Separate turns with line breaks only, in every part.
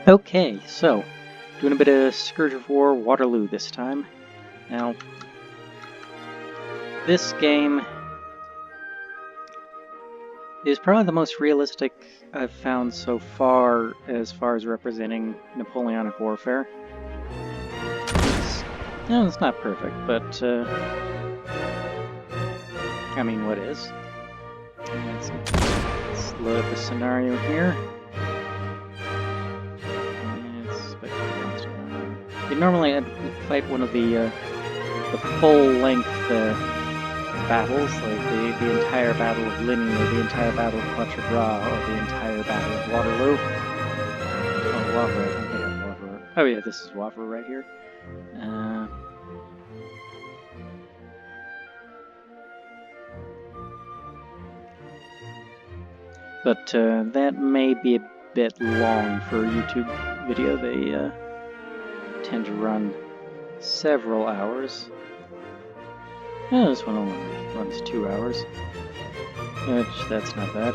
Okay, so doing a bit of Scourge of War Waterloo this time. Now, this game is probably the most realistic I've found so far as representing Napoleonic warfare. It's not perfect, but I mean, what is? Let's load up a scenario here. Normally I'd fight one of the full-length battles, like the entire Battle of Ligny, or the entire Battle of Qautra Bras, or the entire Battle of Waterloo. Oh, Wavre, I think they have Wavre. Oh yeah, this is Wavre right here. But that may be a bit long for a YouTube video. They tend to run several hours. Oh, this one only runs 2 hours, which that's not bad.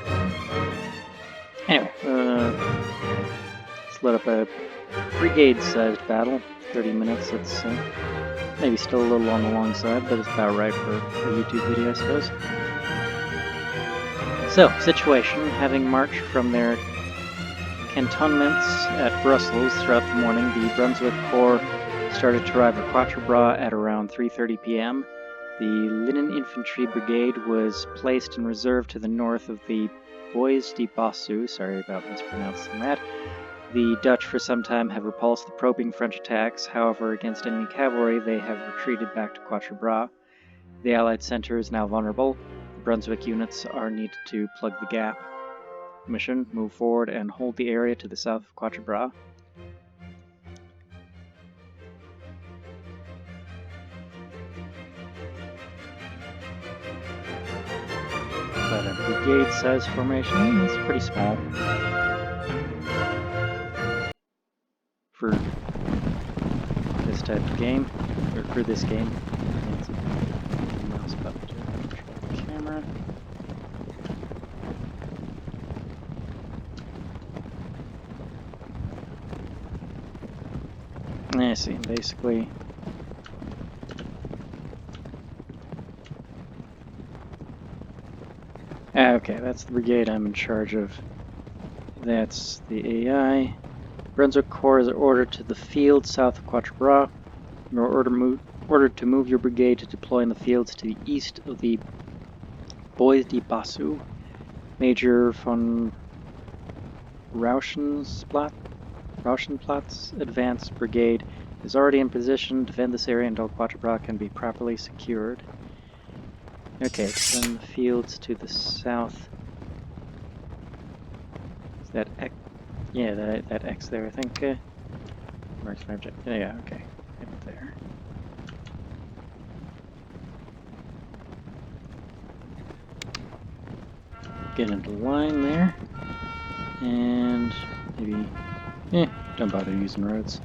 Anyway, let's let up a brigade-sized battle. 30 minutes. It's maybe still a little on the long side, but it's about right for a YouTube video, I suppose. So, situation: having marched from their cantonments at Brussels throughout the morning, the Brunswick Corps started to arrive at Quatra Bras at around 3:30 p.m. The Linen Infantry Brigade was placed in reserve to the north of the Bois de Bossu. Sorry about mispronouncing that. The Dutch for some time have repulsed the probing French attacks. However, against enemy cavalry, they have retreated back to Quatra Bras. The Allied center is now vulnerable. The Brunswick units are needed to plug the gap. Mission: move forward and hold the area to the south of Quatra Bras. But a brigade-sized formation, it's pretty small for this type of game, or for this game. Mouse button to control the camera. I see, basically. Okay, that's the brigade I'm in charge of. That's the AI. Brunswick Corps is ordered to the field south of Quatra Bras. You are ordered to move your brigade to deploy in the fields to the east of the Bois de Bossu. Major von Rauschenplatz's advanced brigade is already in position. Defend this area until Quatra Bras can be properly secured. Okay, then the fields to the south. Is that X? Yeah, that X there, I think. Marks my objective. Yeah, okay. Right there. Get into line there. And maybe... don't bother using roads.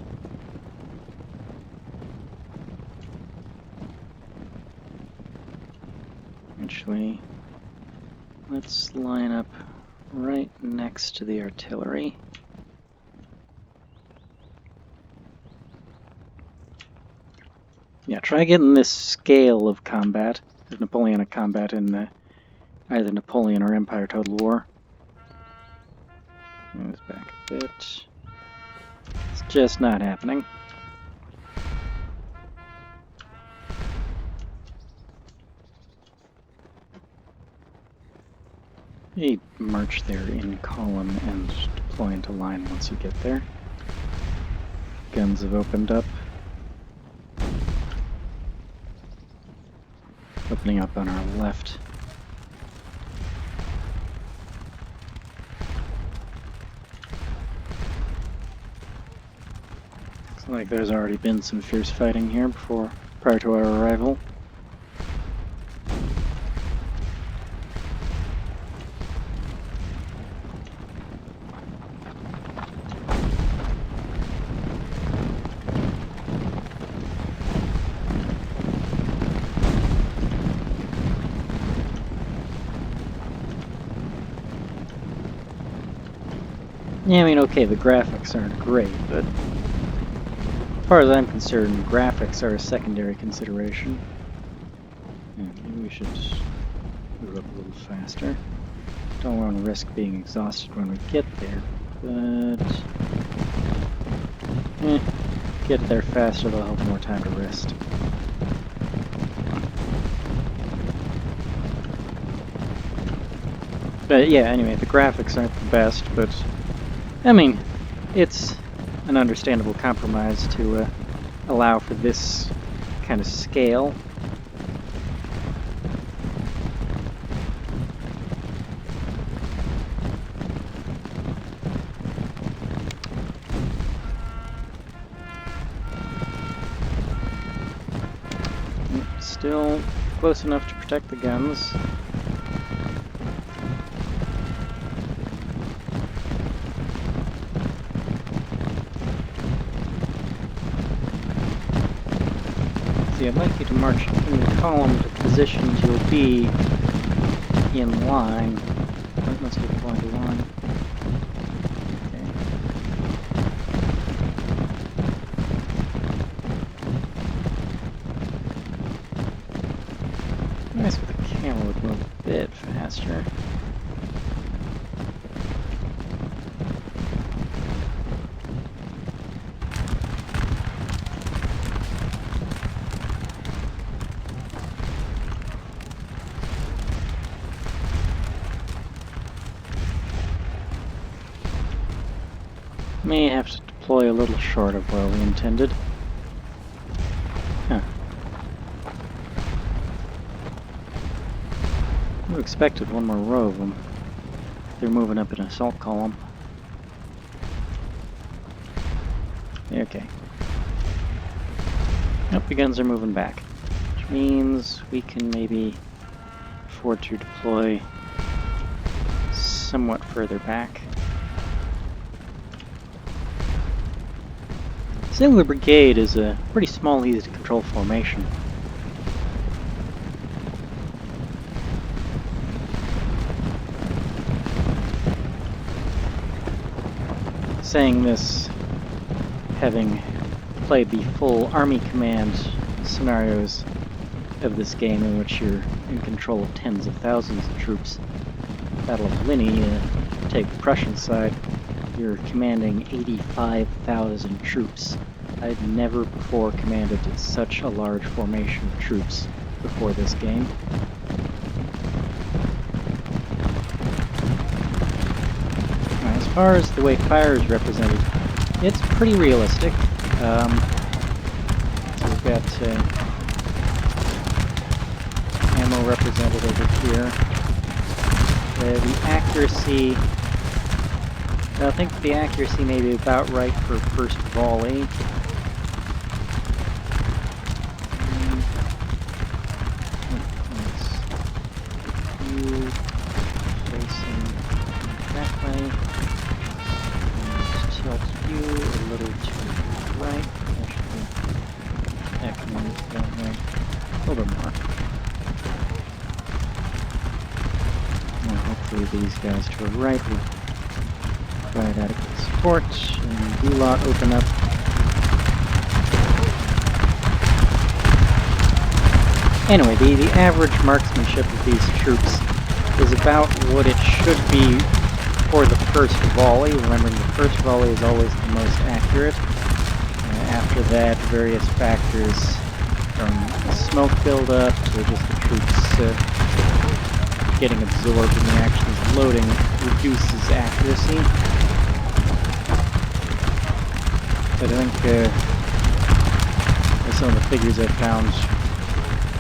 Actually, let's line up right next to the artillery. Yeah, try getting this scale of combat, of Napoleonic combat in either Napoleon or Empire Total War. Move this back a bit. It's just not happening. You march there in column and deploy into line once you get there. Guns have opened up. Opening up on our left. Looks like there's already been some fierce fighting here prior to our arrival. Yeah, I mean, okay, the graphics aren't great, but as far as I'm concerned, graphics are a secondary consideration. Yeah, maybe we should move up a little faster. Don't want to risk being exhausted when we get there, but get there faster, they'll have more time to rest. But yeah, anyway, the graphics aren't the best, but I mean, it's an understandable compromise to allow for this kind of scale. Still close enough to protect the guns. See, I'd like you to march in the column to positions you'll be in line. That must be going to line. Nice with a camera would move a bit faster. May have to deploy a little short of where we intended. Huh. I would have expected one more row of them. They're moving up an assault column. Okay. Nope, the guns are moving back. Which means we can maybe afford to deploy somewhat further back. Singular Brigade is a pretty small, easy to control formation. Saying this, having played the full Army Command scenarios of this game in which you're in control of tens of thousands of troops. Battle of Ligny, take the Prussian side, you're commanding 85,000 troops. I'd never before commanded such a large formation of troops before this game. As far as the way fire is represented, it's pretty realistic. So we've got ammo represented over here. The accuracy, I think the accuracy may be about right for first volley. You facing that way. And tilt you a little to the right. That can move that way. A little bit more. And hopefully these guys to the right will provide adequate support, and do lot open up. Anyway, the average marksmanship of these troops is about what it should be for the first volley. Remembering the first volley is always the most accurate. After that, various factors from smoke buildup to just the troops getting absorbed in the actions of loading reduces accuracy. But I think with some of the figures I found,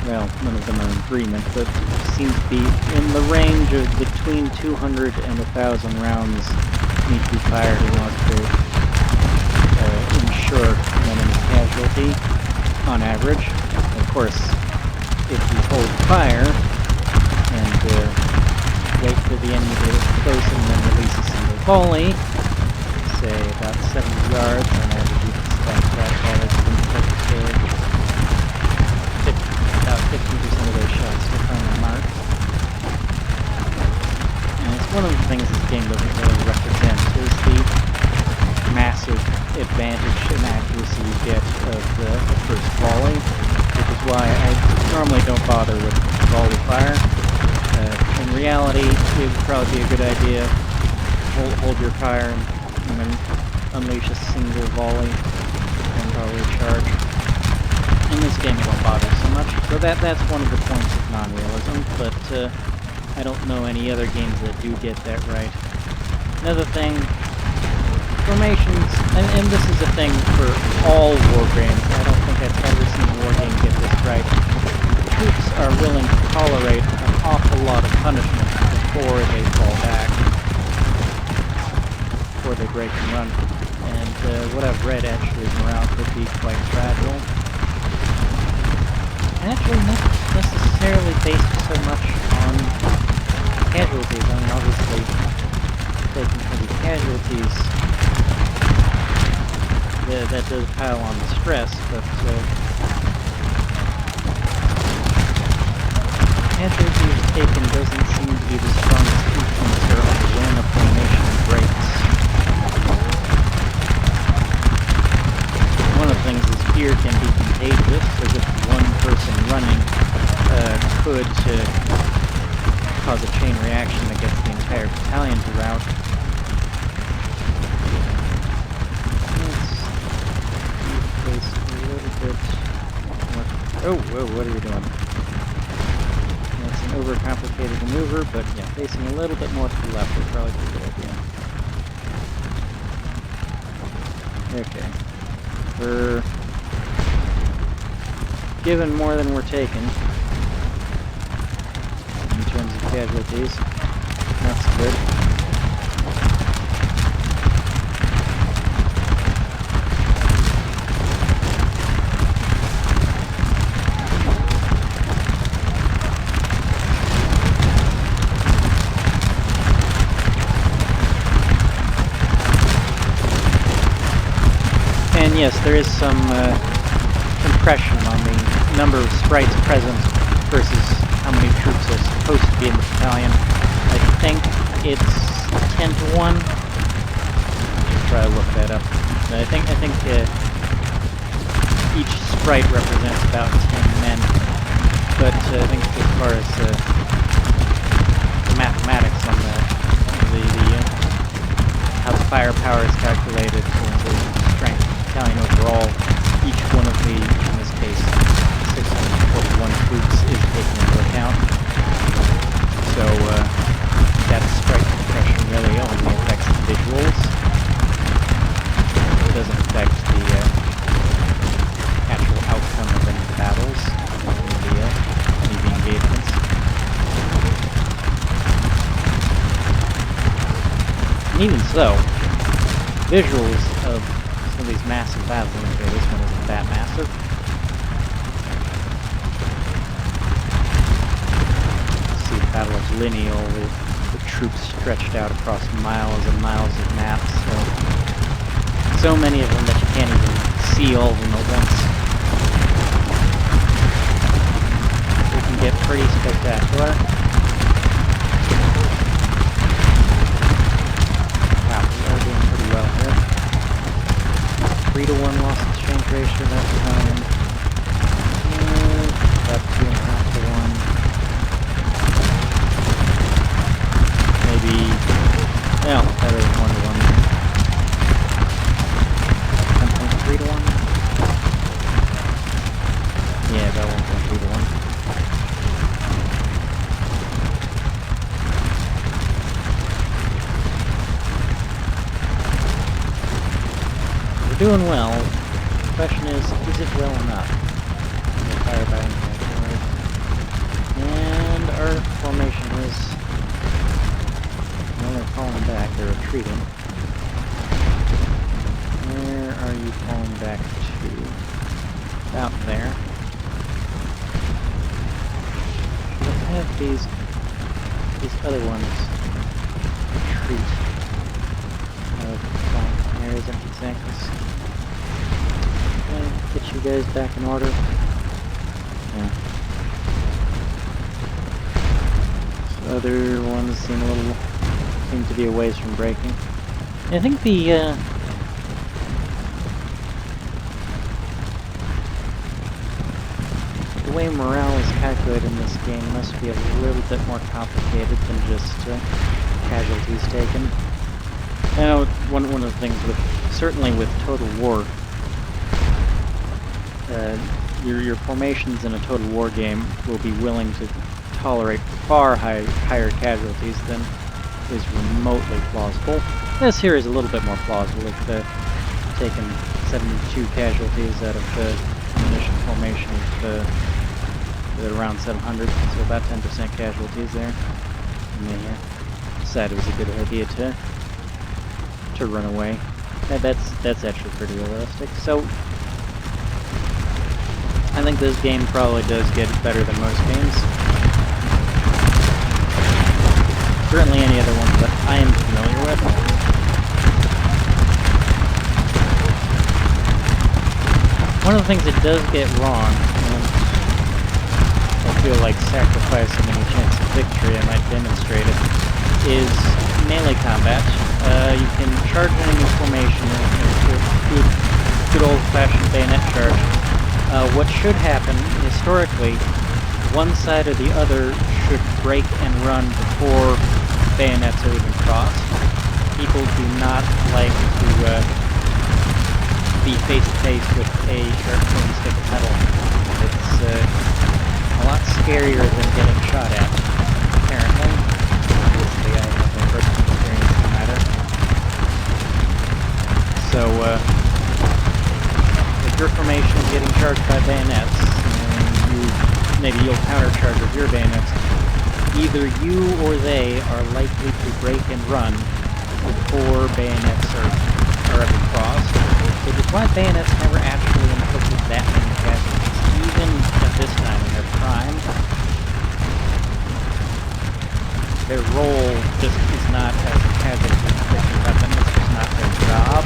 well, none of them are in agreement, but seems to be in the range of between 200 and 1,000 rounds need to be fired in order to ensure an enemy casualty on average. Of course, if you hold fire and wait for the enemy to get close and then release a single volley, say about 70 yards, on average you can expect that volley to about 15% of those shots to find the mark. And it's one of the things this game doesn't really represent, is the get of the first volley, which is why I normally don't bother with volley fire. In reality, it would probably be a good idea to hold your fire and then unleash a single volley and probably charge. In this game, it won't bother so much. So that's one of the points of non-realism, but I don't know any other games that do get that right. Another thing, formations, and this is a thing for all war games. I don't think I've ever seen a war game get this right. Troops are willing to tolerate an awful lot of punishment before they fall back, before they break and run. And what I've read, actually, morale could be quite fragile. Actually, not necessarily based so much on casualties. I mean, obviously, taking heavy casualties, that does pile on the stress, but casualties taken doesn't seem to be the strongest influencer on when a formation breaks. One of the things is fear can be contagious, so just one person running could cause a chain reaction that gets the entire battalion to rout. Let's face a little bit more. Oh, whoa, what are you doing? That's an overcomplicated maneuver, but yeah, facing a little bit more to the left would probably be a good idea. Okay. We're given more than we're taking in terms of casualties. That's good. And yes, there is some compression on the number of sprites present versus how many troops are supposed to be in the battalion. I think it's 10 to 1. Should probably look that up. But I think each sprite represents about 10 men. But I think as far as the mathematics on how the firepower is calculated into strength of the battalion overall, each one of the, in this case, 641 troops is taken into account. So that sprite compression really only affects the visuals. It doesn't affect the actual outcome of any battles, any of the engagements. And even so, visuals of some of these massive battles, okay, this one isn't that massive. See the Battle of Ligny, all the troops stretched out across miles and miles of maps, so many of them that you can't even see all of them at once. It can get pretty spectacular. Wow, we are doing pretty well here. 3 to 1 loss exchange ratio that time. About 2.5 to 1. Maybe, well, better than 1 to 1 there. 1.3 to 1? Yeah, about 1.3 to 1. We're doing well. The question is it well enough? Fired by infantry. And our formation is, well, they're falling back, they're retreating. Where are you falling back to? About there. Let's have these other ones retreat out of flank areas and exactly. Get you guys back in order. Yeah. So other ones seem to be a ways from breaking. I think the way morale is calculated in this game must be a little bit more complicated than just casualties taken. Now, one of the things certainly with Total War, your formations in a Total War game will be willing to tolerate far higher casualties than is remotely plausible. This here is a little bit more plausible. It's taken 72 casualties out of the ammunition formation at around 700, so about 10% casualties there. And they decided it was a good idea to run away. That's actually pretty realistic. So I think this game probably does get better than most games. Certainly any other ones that I am familiar with. One of the things it does get wrong, and I feel like sacrificing any chance of victory I might demonstrate it, is melee combat. You can charge an enemy formation into a good old-fashioned bayonet charge. What should happen, historically, one side or the other should break and run before bayonets are even crossed. People do not like to be face-to-face with a sharp pointy stick of metal. It's a lot scarier than getting shot at, apparently. Obviously, I have no personal experience in the matter. So, if your formation is getting charged by bayonets, and maybe you'll countercharge with your bayonets, either you or they are likely to break and run before bayonets are ever crossed. Which is why bayonets never actually inflicted that many casualties, even at this time in their prime. Their role just is not as a casualty-inflicting weapon, it's just not their job.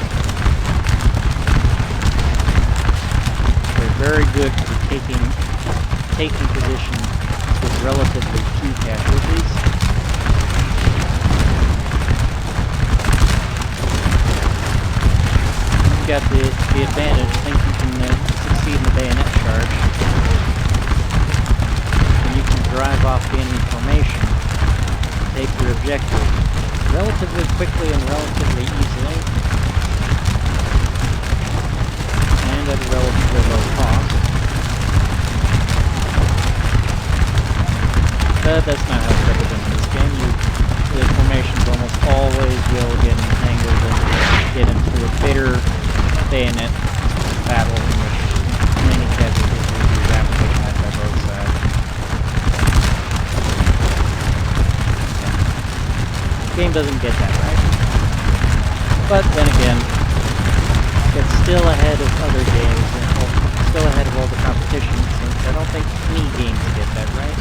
They're very good for taking position with relatively few casualties. You've got the advantage. I think you can succeed in the bayonet charge. And you can drive off the enemy formation, take your objective relatively quickly and relatively easily, and at a relatively low cost. But that's not how it's represented in this game. The formations almost always will get entangled and get into a bitter bayonet battle in which many casualties will be rapidly had by both sides. The game doesn't get that right. But then again, it's still ahead of other games, and still ahead of all the competition, since I don't think any games get that right.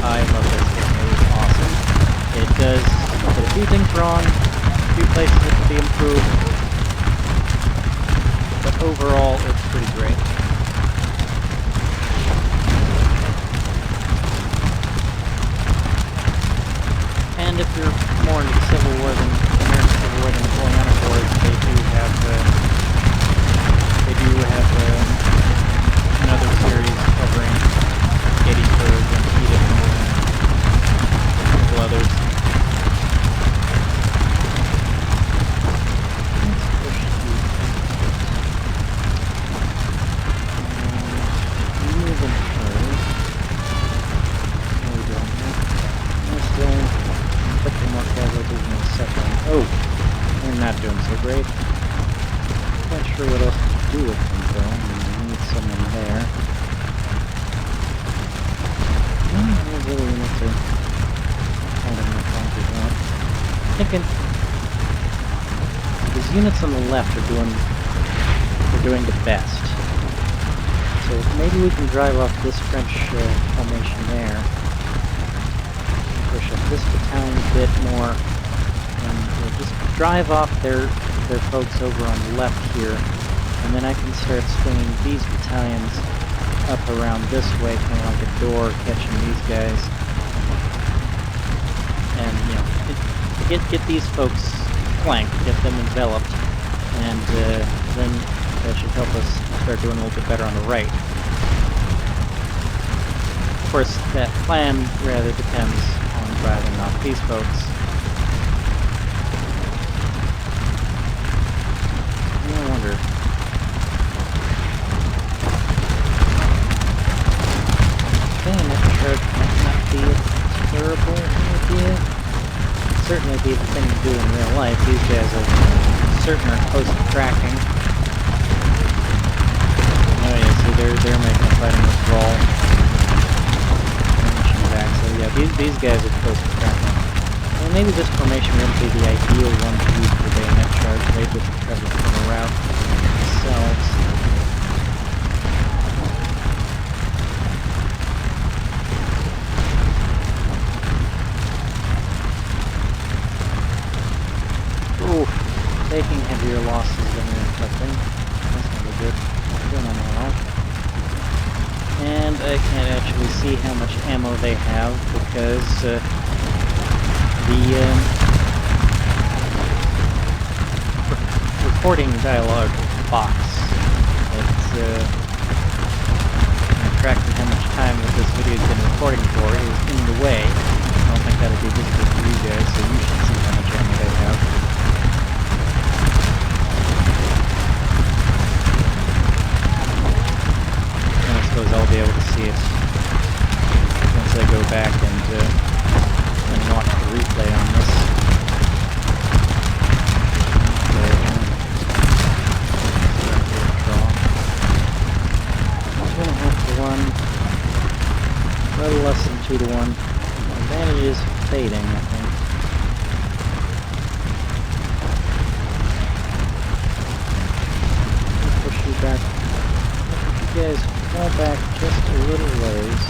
I love this game. It is awesome. It does a few things wrong, a few places it can be improved, but overall it's pretty great. And if you're more into Civil War than American Civil War than Napoleonic Wars, they do have another series covering Gettysburg and Edith and a couple others. Oh, they're not doing so great. Not sure what else to do with them though. I need someone there. I really need to find my counters out. Thinking these units on the left are doing the best. So maybe we can drive off this French formation there. push up this battalion a bit more, and just drive off their folks over on the left here, and then I can start swinging these battalions up around this way, kind of like a door, catching these guys, and get these folks flanked, get them enveloped, and then that should help us start doing a little bit better on the right. Of course, that plan rather depends on driving off these folks. I wonder. Bayonet charge might not be a terrible idea. Certainly be the thing to do in real life. These guys are certain are close to cracking. Oh yeah, see they're making a fighting withdrawal. Back. So yeah, these guys are close to cracking. Well, maybe this formation wouldn't be the ideal one to use for bayonet charge. Maybe we should try to come around themselves. Oof, taking heavier losses than we're inflicting. That's not good. Doing on well. And I can't actually see how much ammo they have because the recording dialogue box that's tracking how much time that this video has been recording for is in the way. I don't think that'll be visible for you guys, so you should see how much ammo they have. I'll be able to see it once I go back and watch the replay on this. So, 2.5 to 1, a little less than 2 to 1. The advantage is fading, I think. I'll push you back. You guys fall back just a little ways.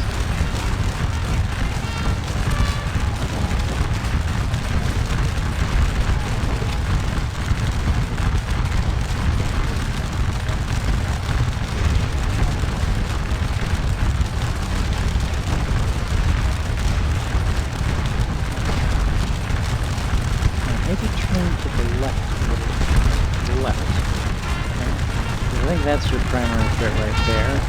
Maybe turn to the left a little. To the left. Okay. I think that's your primary threat right there.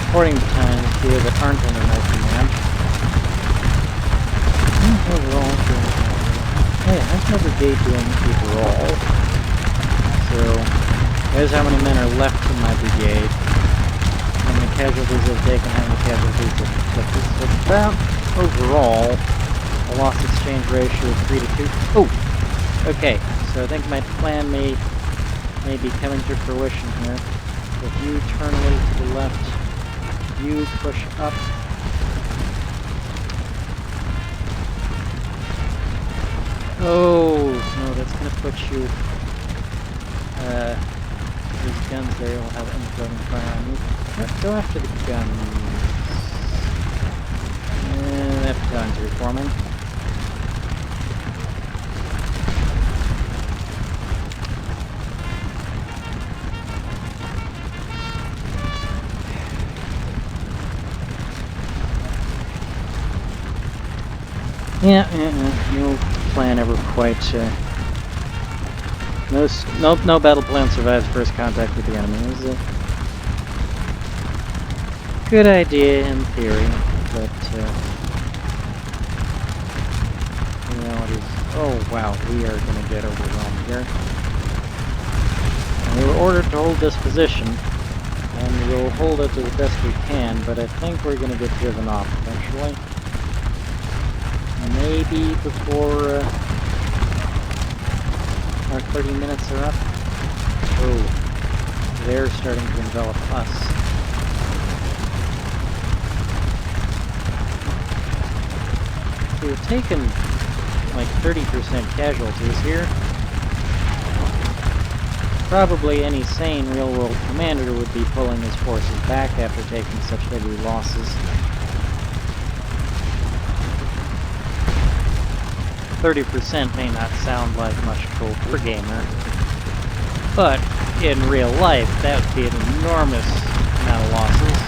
Supporting battalions here that aren't under my command. Overall, hey, how's my brigade doing overall? So, there's how many men are left in my brigade. How many casualties they've taken, how many casualties they've inflicted. So about, overall, a loss exchange ratio of 3 to 2. Oh! Okay, so I think my plan may be coming to fruition here. If you turn a little to the left, you push up. Oh, no, that's going to put you... these guns there will have infiltrating fire on you. Go after the guns. That battalion's reforming. Yeah, no plan ever quite, no battle plan survives first contact with the enemy. It was a good idea in theory, but, reality is, oh wow, we are gonna get overwhelmed here. And we were ordered to hold this position, and we'll hold it to the best we can, but I think we're gonna get driven off eventually. Maybe before our 30 minutes are up. Oh, they're starting to envelop us. We've taken like 30% casualties here. Probably any sane real-world commander would be pulling his forces back after taking such heavy losses. 30% may not sound like much for a gamer, but in real life, that would be an enormous amount of losses.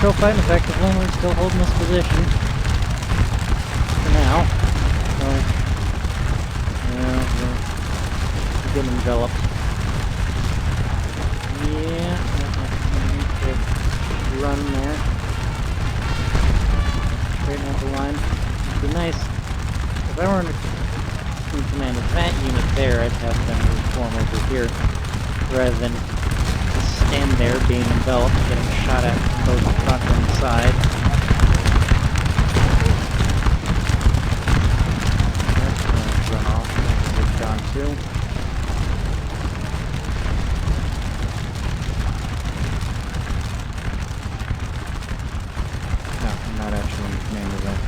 Still fighting effectively, and we're still holding this position for now. So, yeah, we're getting enveloped. Yeah, need to run there. Straighten out the line. It'd be nice if I were in command of that unit there. I'd have them reform over here rather than stand there being enveloped, getting shot at from both the front and the side. That's gonna run off. They've gone too. No, I'm not actually in command of that.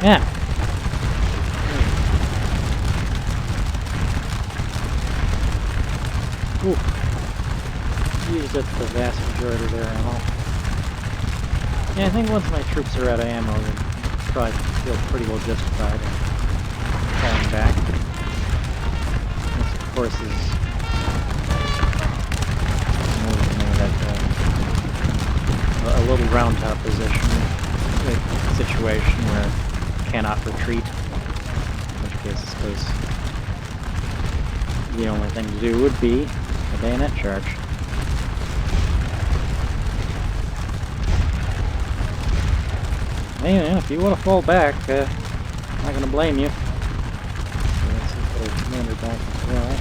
Yeah. Ooh. Used up the vast majority of their ammo. Yeah, I think once my troops are out of ammo, they probably feel pretty well justified in falling back. This, of course, is a little round top position, a situation where cannot retreat, in which case I suppose the only thing to do would be a bayonet charge. Anyway, if you want to fall back, I'm not going to blame you. So let's see if the commander back as well.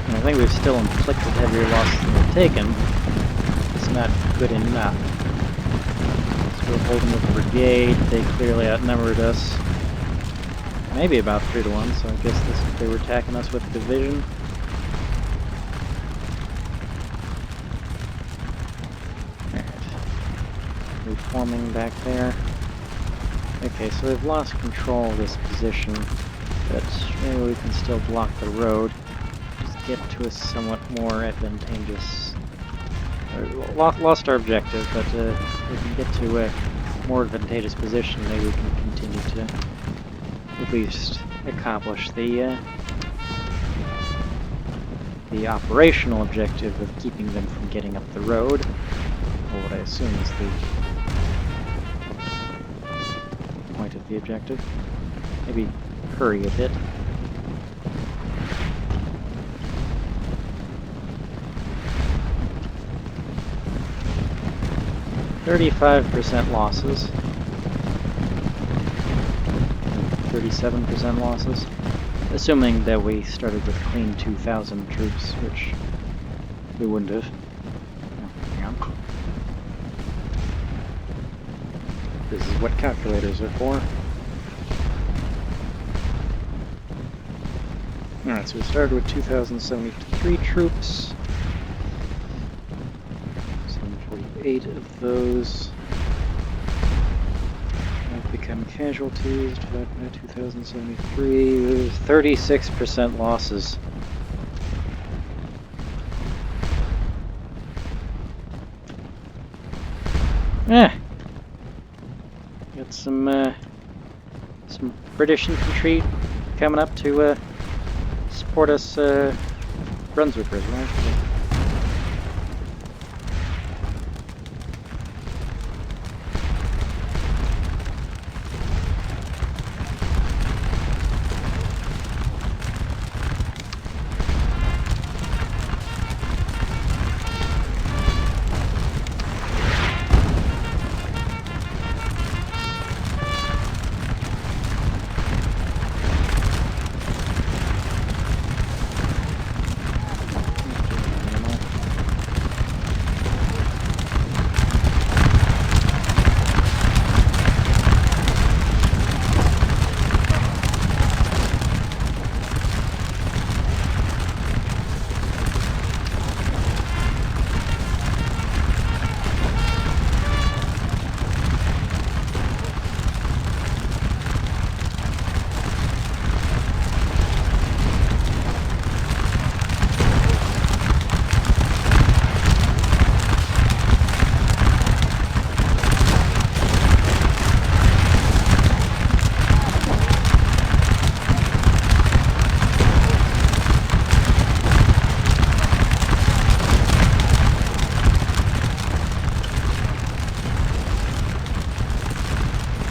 I think we've still inflicted heavier losses than we've taken. It's not good enough. So we're holding with the brigade. They clearly outnumbered us. Maybe about 3-1, so I guess they were attacking us with a division. Alright. Reforming back there. Okay, so they've lost control of this position, but maybe we can still block the road. Get to a somewhat more advantageous... lost our objective, but if we can get to a more advantageous position, maybe we can continue to at least accomplish the operational objective of keeping them from getting up the road, or what I assume is the point of the objective. Maybe hurry a bit. %, losses. 37% losses. Assuming that we started with clean 2,000 troops, which we wouldn't have. Oh, hang on. This is what calculators are for. Alright, so we started with 2,073 troops. 748 of those have become casualties. Divided by 2,073, 36% losses. Yeah. Got some British infantry coming up to support us Brunswickers, right?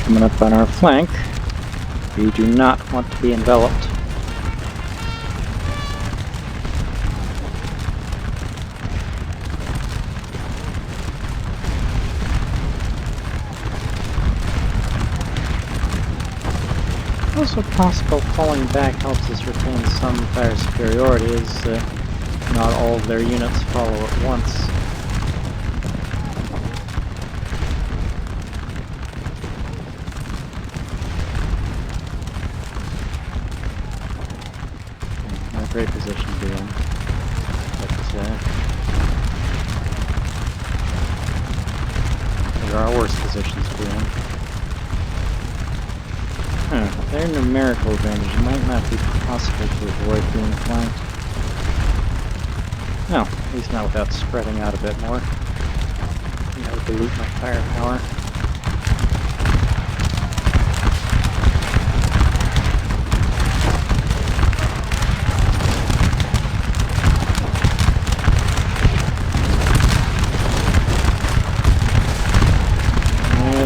Coming up on our flank, we do not want to be enveloped. Also possible falling back helps us retain some fire superiority, as not all of their units follow at once. Great position to be in, but there are worse positions to be in. Their numerical advantage might not be possible to avoid being flanked. No, at least not without spreading out a bit more. That would dilute my firepower.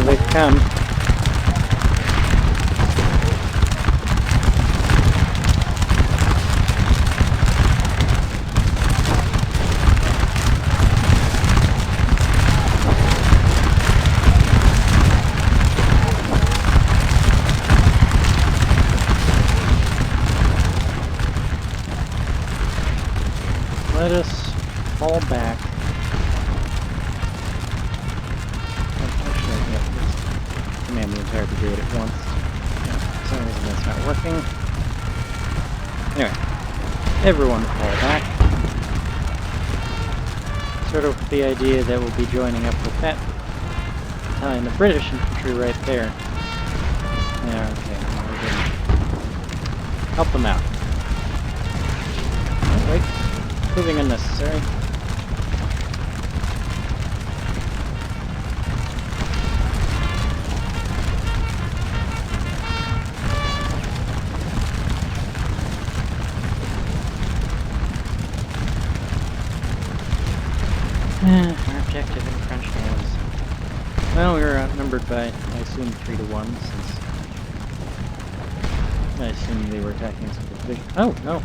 They come. Let us fall back. Command the entire brigade at once. Yeah, for some reason that's not working. Anyway, everyone fall back. Sort of with the idea that we'll be joining up with that battalion, the British infantry right there. Yeah, okay, we're gonna help them out. Oh, wait, proving unnecessary. Our objective in French was... Well, we were outnumbered by, I assume, 3-1, since... I assume they were attacking us with a victory. Oh, no!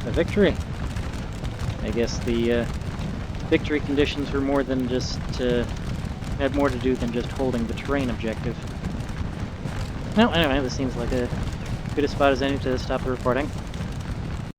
A victory! I guess the victory conditions were more than just... had more to do than just holding the terrain objective. Well, anyway, this seems like a good a spot as any to stop the recording.